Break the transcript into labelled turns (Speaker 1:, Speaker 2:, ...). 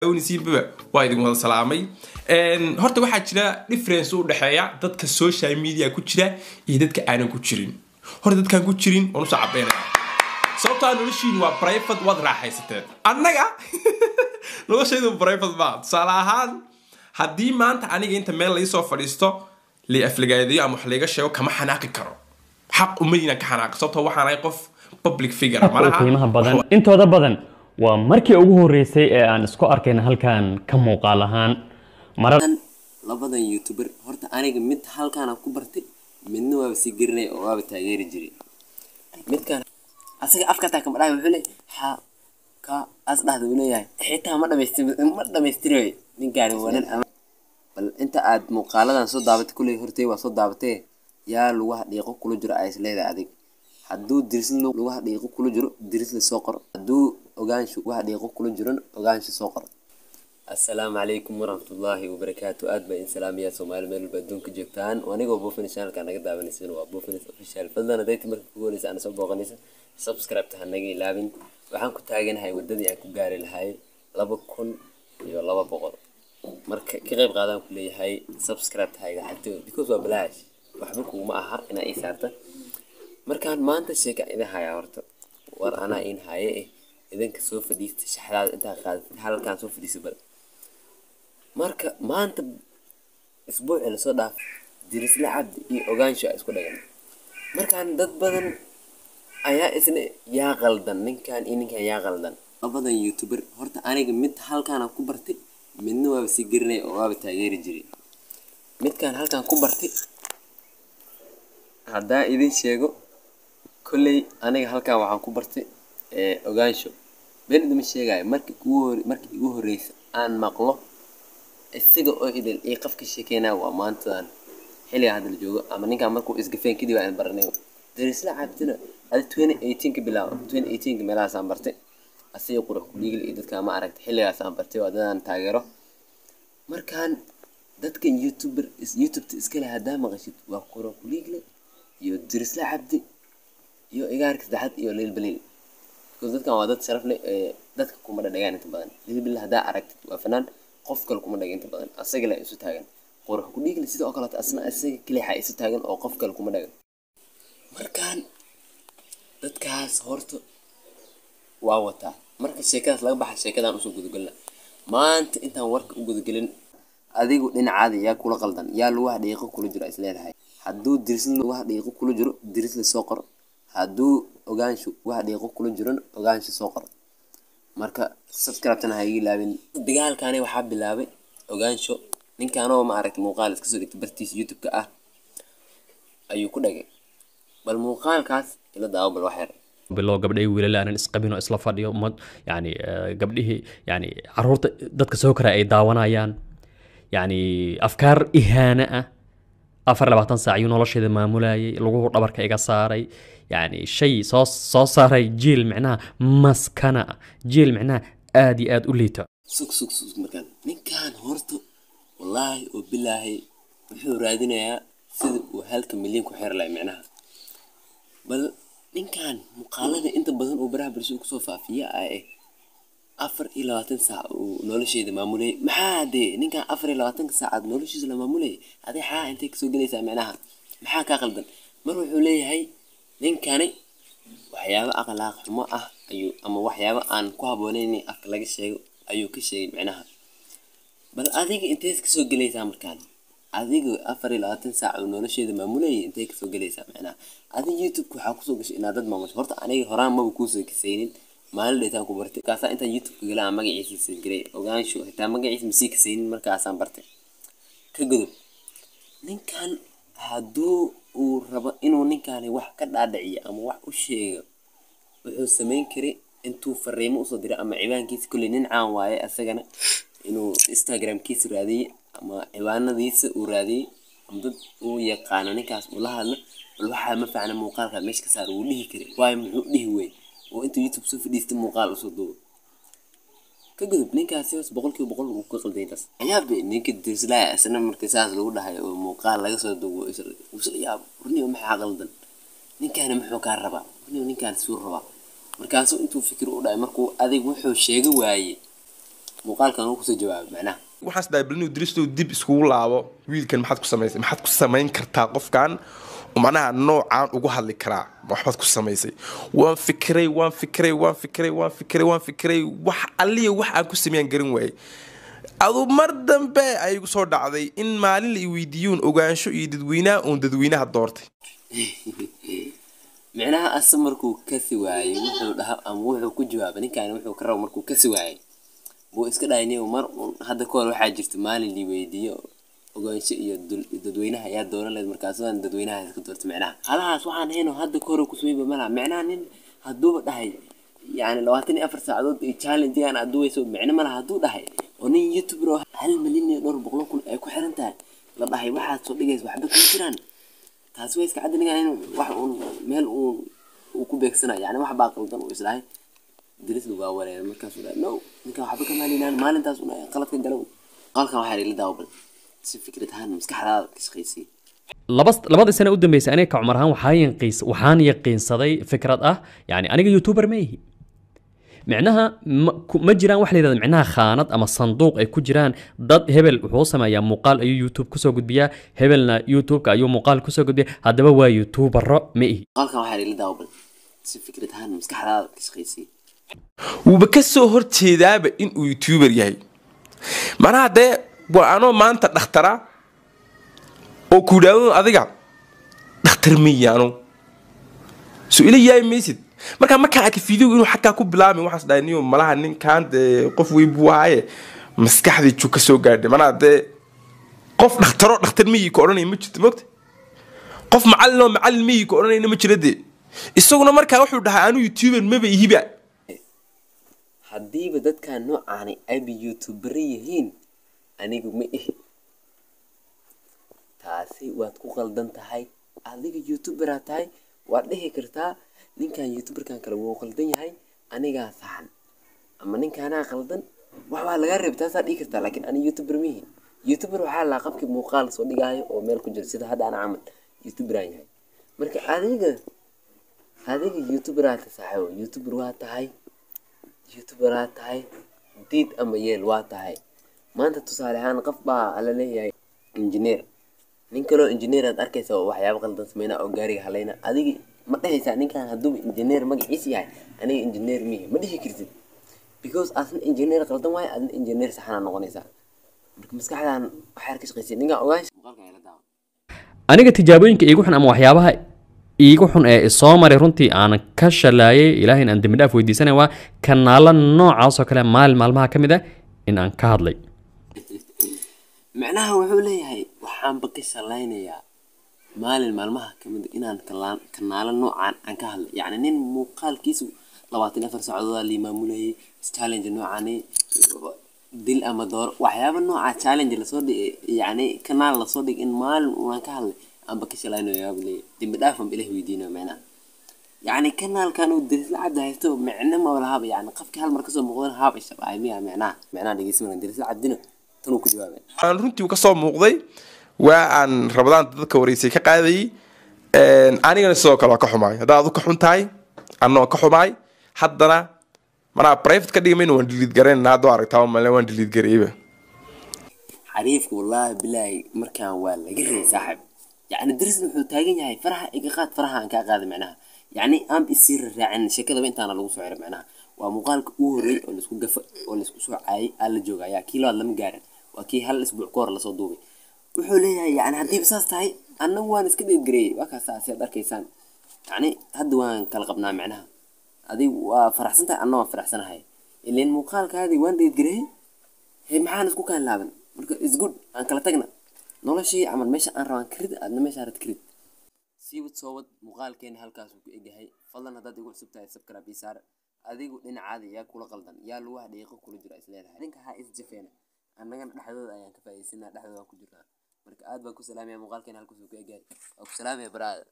Speaker 1: ونسيبه وايد ولا سلامي horta waxaa jira difference u dhaxeeya dadka social media ku jira iyo dadka aan ku jirin horta dadkan ku jirin oo soo cabeynaya sababta noloshiin waa private wad raaxaysateen annaga noloshaydu private ba salahan hadii maanta aniga inta meel la soo fadhiisto li afligaadiyo ama wax laga sheego kama xanaaqi karo xaq umayna ka xanaaq sababta waxaan ay qof public figure malaha
Speaker 2: qiimaha badan intooda badan waa markii ugu horeysay ee aan isku arkayna halkan ka muuqaal ahaan maran
Speaker 3: labadan youtuber horta aniga mid halkaan ku bartay midna waa si girnay oo waa taageeri jiray midkan asaga afka taa ka madhay wuxuu leeyahay ka as dhaxda uu leeyahay xitaa ma dhameystirey ninkaan wanan bal inta aad muuqaaladan soo daabatay kulay hortay waa soo daabatay yaa lagu hadhiiqo kula jiro ay isleedahay adig hadduu diris lagu hadhiiqo kula jiro diris la soo qor hadduu ogaansho waxa dhiiqo kula jiran ogaansho soo qor assalaamu alaykum warahmatullaahi wabarakaatuh aad baan salaamiyaa Soomaali meel walba adduunka joogtaan aniga oo Buufinis channel-ka naga daawanaysan waa Buufinis official fadlan haday marka ku gooleysa ana soo booqanaysa subscribe ta naga ilaabin waxaan ku taaganahay wadadii aan ku gaari lahay 2200 marka ka qayb qaadan ku leeyahay subscribe ta hayga xigto because waa bilaash waxba kuma aha ina ay saarta markaan maanta sheeka ida haya horta war ana in haye idinka soo fadhiista shaxdaada inta qaadid halkaan soo fadhiisay bal marka maanta isbuuc la soo dhaaf diris la cabdi iyo ogaansho isku dhagan markaan dad badan ayaa isna yaa qaldan ninkan yaa qaldan labadan youtuber horta aniga mid halkaan ku bartay midna waa si girnay oo waa taageeri jiray midkan halkaan ku bartay hadaa idin sheego kulay aniga halkaan waxaan ku bartay ogaansho been idin sheegay markii ugu horeysay aan maqlo isaga oo idil ee qafka sheekayna waa maantaan xilliga hadda la joogo ama ninka markuu isgafeen kadib aan baranay darisla cabdina 2018 ka bilaw 2018 meelahaas aan bartay asiga qurux kuligil iyo dadka ma aragtay xilligaas aan bartay wadadaan taageero markaan dadka youtuber iska leh hadaa maqashid waa qurux kuligil iyo darisla cabdi iyo igaarka saddexaad iyo leel baleel dadkan waa dad sharaf leh dadka kuma dhadhagaan inta badan bilaa hadaa aragtid waa fanaan qof kale kuma dhagan inta badan asaga la isu taagan qurux ku dhigli sidoo kale asna asaga kaliya isu taagan oo qof kale kuma dhagan markaan dadkaas horta waa wata marka sheekadaas laga baxay sheekadan u soo gudagalna maanta intaan warka u gudagalin adigu dhinacaada yaa kula qaldan yaa lagu hadhiiqo kula jiro isleedahay hadduu diris lagu hadhiiqo kula jiro diris la soo qor hadduu ogaansho waxa dhiiqo kula jiran ogaansho soo qor marka subscribe tan hayga ilaabin dagaalkaani waxa bilaabay ogaansho ninkaan oo ma aragtay muuqaal iska soo dhigtay bartiis YouTube-ka ah ayuu ku dhagay bal muuqaalkaas ila daawo bal wax yar
Speaker 2: bilow gabdhay wiilal aan isqabin oo isla fadhiyo yani gabdhihi yani caruurta dadka soo kara ay daawanayaan yani afkaar ihaana ah 24 saac ayuu nolosheeda maamulayay lagu dhabarka iga saaray يعني شيء صار جيل معناه مسكنة جيل معناه آدي أوليته
Speaker 3: سوق مكان من كان هرتو والله وبالله وحو رادنا يا سيد وهالك مليون كحير لا معناها بل من كان مقالة أنت بدن وبراه برشوك صوفا فيها إيه أفر إلى 30 ساعة ونولشي ده معمولي ما حادي نين كان أفر إلى 30 ساعة نولشي ده معمولي هذه حا أنت كسوق ليس معناها ما حا كقلبا مروح عليه هاي ninkani waxyaabo aqlaaq xumo ah ayuu ama waxyaabo aan ku habooneen afka laga sheego ayuu ka sheegay macnaha bal adiga intee ka soo galaysaa markaan adiga 24 saac oo nolosheeda maamulay intee ka soo galaysaa macnaha adiga YouTube waxa ku soo gashay inaad dad maamusho horta aniga horaan ma ku soo kasaynin maalin dheetaan ku bartay kaasa inta YouTube ka galaa magaciisa soo galay ogaansho xitaa magaciisa ma sii kasaynin markaas aan bartay ka gudub ninkan hadduu uu rabo inuu ninkaan wax ka dhaadhiciyo ama wax u sheego wuxuu sameyn karay intuu fariimo u soo diray ama ciwaankiisa kulli nin caan waaye asagana inuu Instagram-kiisa raadiyo ama ciwaanadiisa uu raadiyo ama dad uu yaqaan ninkaas uu la hadlo bal waxa ma fiicna muuqaalka meesha ka saar uu dhihi karay waay muxuu dhihi way oo intuu YouTube soo fadhiistay muuqaal u soo duubo ka gudub ninkaasi 100% uu ka qalday taas ayaa bay ninka dirslaa asna markii saas lagu dhahay oo muuqaal laga soo duubo isla yaab runii maxaa qaldan ninkaan muxuu ka rabaa ninkaan soo rabaa markaas intuu fikir u dhaay markuu adig wuxuu sheegay waaye muuqaalkan uu kusoo jawaabay macnaha
Speaker 1: waxaas daabilnu diristo dib iskugu laabo wiilkan maxaad ku samaysay maxaad ku samayn kartaa qofkan macnaha noocaan ugu hadli karaa waxbaad ku samaysay waan fikiray wax alliya wax aan ku sameeyaan garan waayay adu mar dambe ay igu soo dhacday in maalin la weydiiyeen ogaansho iyo dadweynaha doortay
Speaker 3: macnaha asal markuu kasi waayay wuxuu dhahaa ama wuxuu ku jawaabay ninkan wuxuu ka rabo markuu kasi waayay buu iska dhaayay mar hadda koor waxaa jirta maalin la weydiiyo ogaansho iyo dadweynaha ayaa dooran leed markaas waan dadweynaha iska doortay macnaha halaas waxaan hayno hadda koor ku sameeyay malaha macnaha nin hadduu dhahay yani 24 saacadood ee challenge aan aduwayso macna malaha hadduu dhahay oo nin youtuber 1 milyan iyo 200,000 ay ku xiran tahay la dhahay waxaad soo dhigayso waxba ku jiraan taas way iska cadinayaan in wax uu meel uu ku beegsanayo yani wax baa qaldan oo islaahay diriisdu waa wareer markaas uu no ninka waxba ka maalinaan maalintaas uu qalad ka galo qalkan waxa la daawbal si fikrad ahaan maskaxdaada ka shaqeysay
Speaker 2: labada sano u dambeysay aniga ka Cumar ahaan waxaan yaqiinsaday fikrad ah yani aniga youtuber ma ihi معناها ما جيران واحد لهذا معناها خانات أما صندوق أي كجيران ضد هبل وحوسما يا مقال أي يوتيوب كسو قد بيا هبلنا يوتيوب كأيو مقال كسو قد بيا هذا هو يوتيوب الرأ مئي
Speaker 3: قال كان واحد اللي داوبل سي فكرة هان مسكح هذا كشخيسي
Speaker 1: وبكسو هرتي ذاب إن يوتيوبر ياهي معناها ده وأنا ما أنت نخترع أو كوداو أذيع نختر ميانو سؤالي يا ميسد marka aad fiidiyo inuu xakaa ku bilaabay waxaas dhaaniyo malaha ninkan qof way buuhaaye maskaxdii ju ka soo gaadhay manaa qof dhakhtar miyi ka oranay ma jirto moogta qof macallin miyi ka oranay ma jirade isaguna marka wuxuu dhahay aanu youtuber ma bayihiba
Speaker 3: hadiiba dadkan noocaani ay youtuber yihiin anigu ma ihi taasi waad ku qaldan tahay adiga youtuber tahay waad dhihi kartaa ninkan youtuber kan kale wuu qaldan yahay aniga saxan ama ninkan aan qaldan waxa laga reebtaa saad dhigi kartaa laakiin ani youtuber mihi youtuber waxa la qabki muuqaal soo dhigaayo oo meel ku jira sida hadda aan amal youtuber aan yahay marka adiga youtuber aad tahay youtuber waa tahay did ama yeel waa tahay maanta tusaale ahaan qof baa la leeyahay engineer nin kale oo engineer aad arkaysa waxyaabo qaldan sameeyna oo gaariga halayna adiga ما تحس إنك هدوب إنجنير ما جيسي يعني أنا إنجنير ميه ما دهي كرتين because أصلا إنجنير قلتهم واي أنا إنجنير سحنا نغنيسا بس كحدا عن حركة قيسي نيجا أوجاش
Speaker 2: أنا تجابين كيجوحن أم وحيابها يجوحن الصامر رنتي أنا كشلاي إلهي أن دمدا في ودي سنة وكان على النوع عاصو كلام مال ما كم ده إن أن كهضلي
Speaker 3: معناها وحولي هاي وحام بكش اللين يا مال المالمها كمد إن كنالا نوعا عن كهل يعني نين مقال كيسو لواتين أفر سعودة اللي مامولي تشالنج نوعاني دل أمدار وحياب النوع تشالنج لصدق يعني كنال لصدق إن مال وعن كهل أم بكش لينو يا بلي دي بدافم بله ويدينا معنا يعني كنال كانوا درس العبد هيستو معنا ما ولا هاب يعني قف كهل مركز مغول هاب الشباب عيميها معنا دي جسمنا درس العبدنا تنو كجوابين
Speaker 1: أنا رنتي وكسر مغضي وعن رمضان تذكر وريسي كقاضي أنا جالس أسوق على كحماي هذا أذوق كحنتاي أنا كحماي حدنا منا برايفت كدي من وين دليل جرين هذا عارك تاهم ملأ وين دليل قريبة
Speaker 3: حريف والله بالله مركان ولا قري صاحب يعني درس محتاجين هاي فرحة إجقات فرحة عن كقاضي معناها يعني أم يصير عن شكل بنت أنا لو سعر معناها ومقالك أوري ولا سكون قف ولا سكون سوى عاي على جوجا يا كيلو لم جارن وكي هالأسبوع كور لصدوبي وحوليها يعني هدي بساس تاي أنا وان اسكدي جري وكاساس يقدر كيسان يعني هدوان كالقبنا معناها هذه وفرح سنتها أنا فرح سنة هاي اللي المقال كهذه وان دي جري هي معانا سكون كان لابن إز جود أنا كلا تجنا نولا شيء عمل ماشي أنا روان كريد أنا ماشي هرت كريد سيوت صوت مقال كين هالكاس وكيجي هاي فضلنا هذا يقول سبتها سبكرا بيسار هذا يقول لنا عادي يا كل غلطان يا الواحد يقول كل جرأة لها لينك هاي إز جفينا أنا كان لحظة أيام كفاية سنة لحظة كل جرأة marka aad baan ku salaamay muuqaalkeen halku soo gaagay oo ku salaamay brother